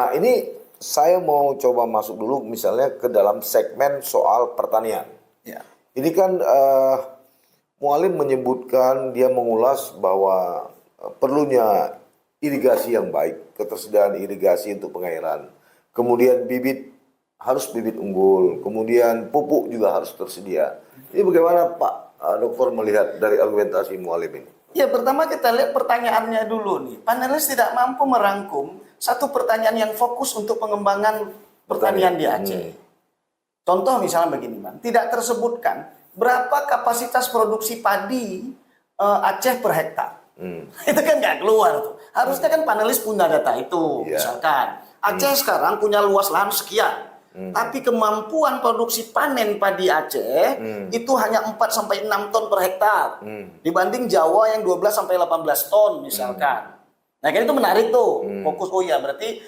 Nah, ini saya mau coba masuk dulu misalnya ke dalam segmen soal pertanian. Ya. Ini kan Mualim menyebutkan, dia mengulas bahwa perlunya irigasi yang baik, ketersediaan irigasi untuk pengairan. Kemudian harus bibit unggul, kemudian pupuk juga harus tersedia. Ini bagaimana Pak Dokter melihat dari argumentasi Mualim ini? Ya, pertama kita lihat pertanyaannya dulu nih. Panelis tidak mampu merangkum satu pertanyaan yang fokus untuk pengembangan pertanian di Aceh. Contoh misalnya begini, Man. Tidak tersebutkan berapa kapasitas produksi padi Aceh per hektar. Itu kan nggak keluar tuh. Harusnya kan panelis punya data itu. Misalkan Aceh sekarang punya luas lahan sekian. Tapi kemampuan produksi panen padi Aceh itu hanya 4-6 ton per hektar. Dibanding Jawa yang 12-18 ton misalkan. Nah kan itu menarik tuh. Fokus, oh ya berarti